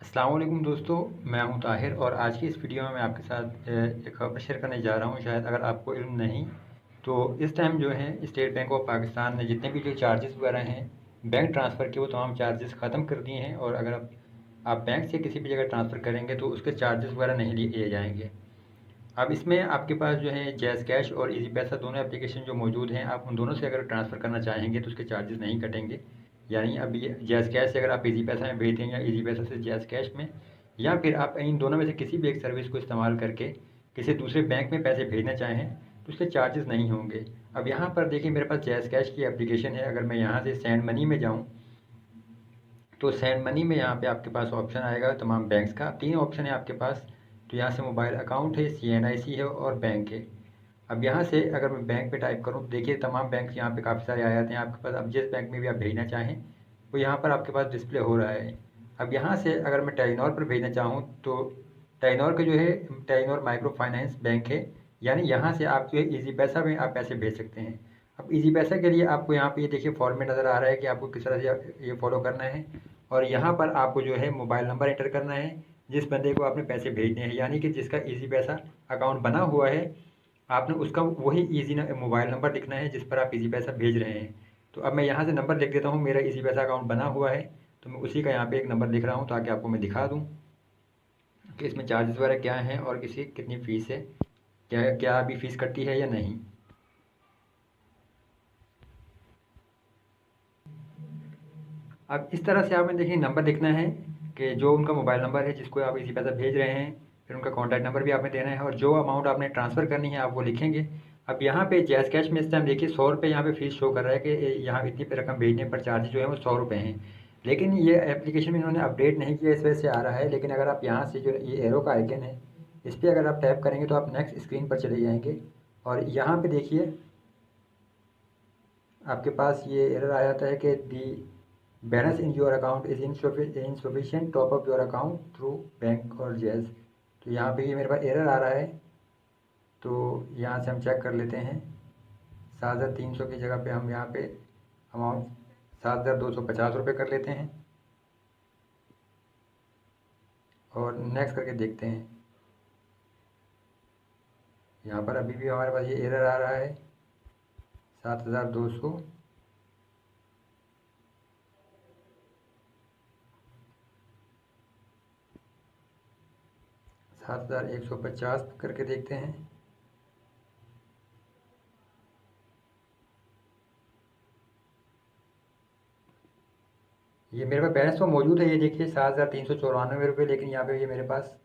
अस्सलाम वालेकुम दोस्तों, मैं हूं ताहिर और आज की इस वीडियो में मैं आपके साथ एक खबर शेयर करने जा रहा हूं। शायद अगर आपको इल्म नहीं तो इस टाइम जो है स्टेट बैंक ऑफ पाकिस्तान ने जितने भी जो चार्जेस वगैरह हैं बैंक ट्रांसफ़र के वो तमाम चार्जेस ख़त्म कर दिए हैं। और अगर आप बैंक से किसी भी जगह ट्रांसफ़र करेंगे तो उसके चार्जेस वगैरह नहीं लिए जाएंगे। अब इसमें आपके पास जो है जैज़ कैश और इजी पैसा दोनों एप्लीकेशन जो मौजूद हैं, आप उन दोनों से अगर ट्रांसफ़र करना चाहेंगे तो उसके चार्जेस नहीं कटेंगे। यानी अभी जैज़ कैश से अगर आप इजी पैसा में भेज दें या इजी पैसा से जैज़ कैश में, या फिर आप इन दोनों में से किसी भी एक सर्विस को इस्तेमाल करके किसी दूसरे बैंक में पैसे भेजना चाहें तो उसके चार्जेस नहीं होंगे। अब यहाँ पर देखिए मेरे पास जैज़ कैश की एप्लीकेशन है। अगर मैं यहाँ से सेंड मनी में जाऊँ तो सेंड मनी में यहाँ पे आपके पास ऑप्शन आएगा तमाम बैंक्स का। तीन ऑप्शन है आपके पास। तो यहाँ से मोबाइल अकाउंट है, CNIC है और बैंक है। अब यहाँ से अगर मैं बैंक पे टाइप करूँ तो देखिए तमाम बैंक यहाँ पे काफ़ी सारे आ जाते हैं आपके पास। अब जिस बैंक में भी आप भेजना चाहें वो यहाँ पर आपके पास डिस्प्ले हो रहा है। अब यहाँ से अगर मैं टेलीनॉर पर भेजना चाहूँ तो टेलीनॉर का जो है टेलीनॉर माइक्रो फाइनेंस बैंक है। यानी यहाँ से आप जो है ईजी पैसा में आप पैसे भेज सकते हैं। अब ईजी पैसा के लिए आपको यहाँ पे ये देखिए फॉर्मेट नज़र आ रहा है कि आपको किस तरह से ये फॉलो करना है। और यहाँ पर आपको जो है मोबाइल नंबर एंटर करना है जिस बंदे को आपने पैसे भेजने हैं, यानी कि जिसका ईजी पैसा अकाउंट बना हुआ है आपने उसका वही ईजी मोबाइल नंबर लिखना है जिस पर आप ईजी पैसा भेज रहे हैं। तो अब मैं यहाँ से नंबर लिख देता हूँ, मेरा ईजी पैसा अकाउंट बना हुआ है तो मैं उसी का यहाँ पे एक नंबर लिख रहा हूँ ताकि आपको मैं दिखा दूँ कि इसमें चार्जेस वगैरह क्या हैं और इसकी कितनी फ़ीस है, क्या क्या अभी फ़ीस कटती है या नहीं। अब इस तरह से आपने देखिए नंबर लिखना है कि जो उनका मोबाइल नंबर है जिसको आप इसी पैसा भेज रहे हैं, फिर उनका कॉन्टैक्ट नंबर भी आपने देना है और जो अमाउंट आपने ट्रांसफ़र करनी है आप वो लिखेंगे। अब यहाँ पे जैज़ कैश में इस टाइम देखिए 100 रुपये यहाँ पे फ़ीस शो कर रहा है कि यहाँ इतनी रकम भेजने पर चार्ज जो है वो 100 रुपये हैं। लेकिन ये एप्लीकेशन में इन्होंने अपडेट नहीं किया, इस वजह से आ रहा है। लेकिन अगर आप यहाँ से जो ये एरो का आइकन है इस पर अगर आप टैप करेंगे तो आप नेक्स्ट स्क्रीन पर चले जाएंगे और यहाँ पे देखिए आपके पास ये एरर आ जाता है कि the balance in your account is insufficient, top up your account through bank और जैज़। तो यहाँ पे ये मेरे पास एरर आ रहा है। तो यहाँ से हम चेक कर लेते हैं। 7,300 की जगह पे हम यहाँ पे अमाउंट 7,250 रुपये कर लेते हैं और नेक्स्ट करके देखते हैं। यहाँ पर अभी भी हमारे पास ये एरर आ रहा है 7,200। 7,150 करके देखते हैं। ये मेरे पास बैलेंस तो मौजूद है, ये देखिए 7,394 रुपये, लेकिन यहाँ पे ये मेरे पास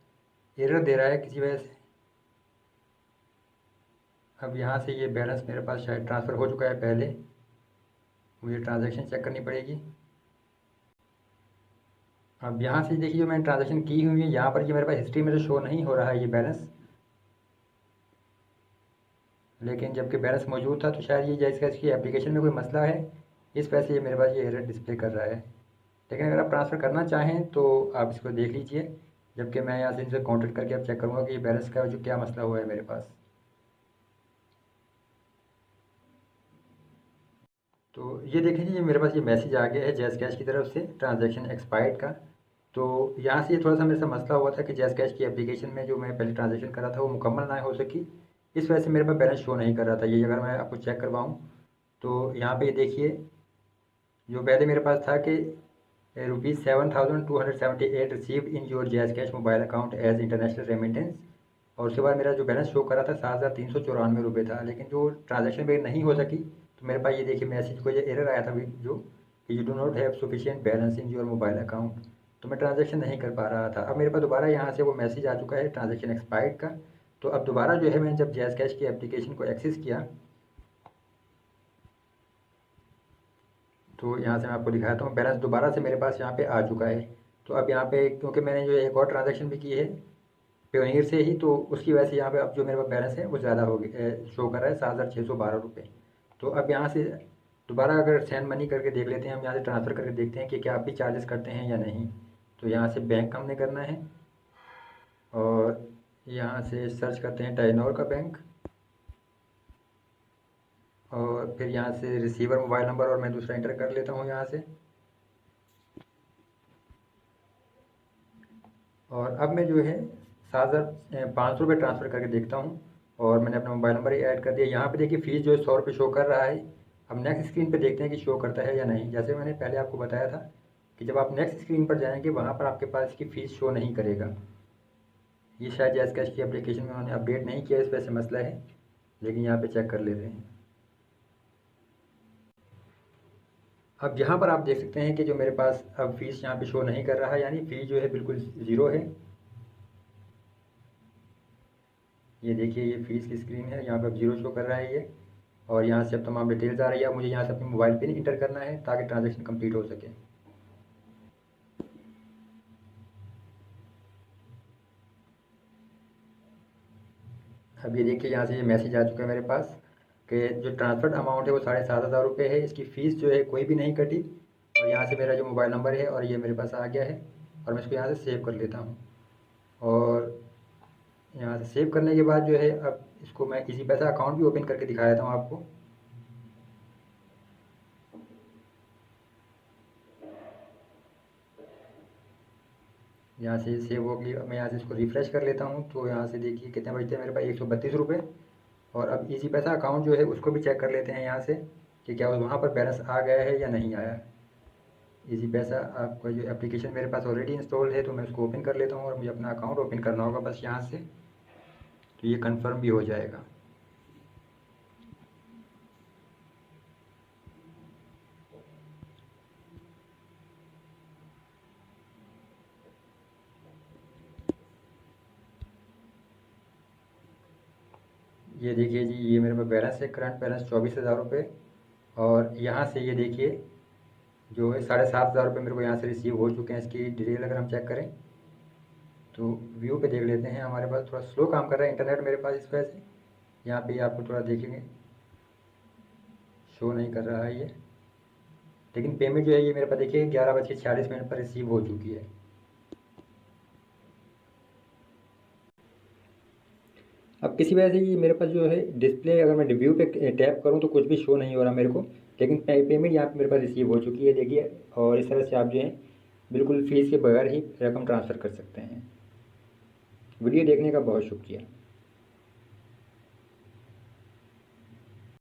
एरर दे रहा है किसी वजह से। अब यहाँ से ये बैलेंस मेरे पास शायद ट्रांसफ़र हो चुका है पहले, मुझे ट्रांजैक्शन चेक करनी पड़ेगी। अब यहाँ से देखिए जो मैंने ट्रांजैक्शन की हुई है यहाँ पर ये मेरे पास हिस्ट्री में तो शो नहीं हो रहा है ये बैलेंस, लेकिन जबकि बैलेंस मौजूद था तो शायद ये जैसे इसकी एप्लीकेशन में कोई मसला है, इस वजह से ये मेरे पास ये एरर डिस्प्ले कर रहा है। लेकिन अगर आप ट्रांसफ़र करना चाहें तो आप इसको देख लीजिए, जबकि मैं यहाँ से इनसे कॉन्टेक्ट करके अब चेक करूँगा कि ये बैलेंस का जो क्या मसला हुआ है मेरे पास। तो ये देखें जी, ये मेरे पास ये मैसेज आ गया है जैज़ कैश की तरफ से ट्रांजैक्शन एक्सपायर्ड का। तो यहाँ से ये थोड़ा सा मेरे से मसला हुआ था कि जैज़ कैश की एप्लीकेशन में जो मैं पहले ट्रांजैक्शन कर रहा था वो मुकम्मल ना हो सकी, इस वजह से मेरे पास बैलेंस शो नहीं कर रहा था। ये अगर मैं आपको चेक करवाऊँ तो यहाँ पे देखिए जो पहले मेरे पास था कि ₹7,278 received in your Jazz Cash mobile account as international remittance, और उसके बाद मेरा जो बैलेंस शो कर रहा था 7,394 रुपये था। लेकिन जो ट्रांजैक्शन मेरी नहीं हो सकी तो मेरे पास ये देखिए मैसेज को ये एरर आया था जो कि you do not have sufficient balance in your mobile account. तो मैं ट्रांजैक्शन नहीं कर पा रहा था। अब मेरे पास दोबारा यहाँ से वो मैसेज आ चुका है ट्रांजैक्शन एक्सपायर्ड का। तो अब दोबारा जो है मैंने जब जैज़ कैश की एप्लीकेशन को एक्सेस किया तो यहाँ से मैं आपको दिखाता हूँ बैलेंस दोबारा से मेरे पास यहाँ पे आ चुका है। तो अब यहाँ पे क्योंकि मैंने जो एक और ट्रांजैक्शन भी की है पेयोनियर से ही, तो उसकी वजह से यहाँ पे अब जो मेरे पास बैलेंस है वो ज़्यादा हो गया, शो कर रहा है 7,612 रुपये। तो अब यहाँ से दोबारा अगर सेंड मनी करके देख लेते हैं, हम यहाँ से ट्रांसफ़र करके देखते हैं कि क्या आप भी चार्जेस करते हैं या नहीं। तो यहाँ से बैंक हमने करना है और यहाँ से सर्च करते हैं टेलीनॉर का बैंक, और फिर यहाँ से रिसीवर मोबाइल नंबर और मैं दूसरा इंटर कर लेता हूँ यहाँ से। और अब मैं जो है 7,500 रुपये ट्रांसफ़र करके देखता हूँ और मैंने अपना मोबाइल नंबर ही ऐड कर दिया। यहाँ पे देखिए फ़ीस जो है 100 रुपये शो कर रहा है। अब नेक्स्ट स्क्रीन पे देखते हैं कि शो करता है या नहीं। जैसे मैंने पहले आपको बताया था कि जब आप नेक्स्ट स्क्रीन पर जाएंगे वहाँ पर आपके पास इसकी फ़ीस शो नहीं करेगा। ये शायद जैज़ कैश की एप्लीकेशन में उन्होंने अपडेट नहीं किया, इस वजह से मसला है, लेकिन यहाँ पे चेक कर लेते हैं। अब यहाँ पर आप देख सकते हैं कि जो मेरे पास अब फ़ीस यहाँ पे शो नहीं कर रहा है, यानी फ़ी जो है बिल्कुल ज़ीरो है। ये देखिए ये फ़ीस की स्क्रीन है, यहाँ पे अब ज़ीरो शो कर रहा है ये। और यहाँ से अब तमाम डिटेल्स आ रही है। अब मुझे यहाँ से अपनी मोबाइल पिन इंटर करना है ताकि ट्रांजेक्शन कंप्लीट हो सके। अब ये देखिए यहाँ से ये मैसेज आ चुका है मेरे पास कि जो ट्रांसफ़र्ड अमाउंट है वो 7,500 रुपये है। इसकी फ़ीस जो है कोई भी नहीं कटी। और यहाँ से मेरा जो मोबाइल नंबर है और ये मेरे पास आ गया है और मैं इसको यहाँ से सेव कर लेता हूँ। और यहाँ से सेव करने के बाद जो है अब इसको मैं इजी पैसा अकाउंट भी ओपन करके दिखा देता हूँ आपको। यहाँ से सेव हो गई। अब मैं यहाँ से इसको रिफ़्रेश कर लेता हूँ तो यहाँ से देखिए कितने बचते हैं मेरे पास 132 रुपये। और अब इजी पैसा अकाउंट जो है उसको भी चेक कर लेते हैं यहाँ से कि क्या वहाँ पर बैलेंस आ गया है या नहीं आया। इजी पैसा आपका जो एप्लीकेशन मेरे पास ऑलरेडी इंस्टॉल है तो मैं उसको ओपन कर लेता हूँ और मुझे अपना अकाउंट ओपन करना होगा बस यहाँ से, तो ये कंफर्म भी हो जाएगा। ये देखिए जी ये मेरे पास बैलेंस है, करंट बैलेंस 24,000 रुपये। और यहाँ से ये देखिए जो है 7,500 रुपये मेरे को यहाँ से रिसीव हो चुके हैं। इसकी डिटेल अगर हम चेक करें तो व्यू पे देख लेते हैं। हमारे पास थोड़ा स्लो काम कर रहा है इंटरनेट मेरे पास, इस वजह से यहाँ पे आपको थोड़ा देखेंगे शो नहीं कर रहा है ये। लेकिन पेमेंट जो है ये मेरे पास देखिए 11:46 पर रिसीव हो चुकी है। अब किसी वजह से ये मेरे पास जो है डिस्प्ले, अगर मैं रिव्यू पे टैप करूँ तो कुछ भी शो नहीं हो रहा मेरे को, लेकिन पेमेंट यहाँ पे मेरे पास रिसीव हो चुकी है देखिए। और इस तरह से आप जो है बिल्कुल फ़ीस के बगैर ही रकम ट्रांसफ़र कर सकते हैं। वीडियो देखने का बहुत शुक्रिया।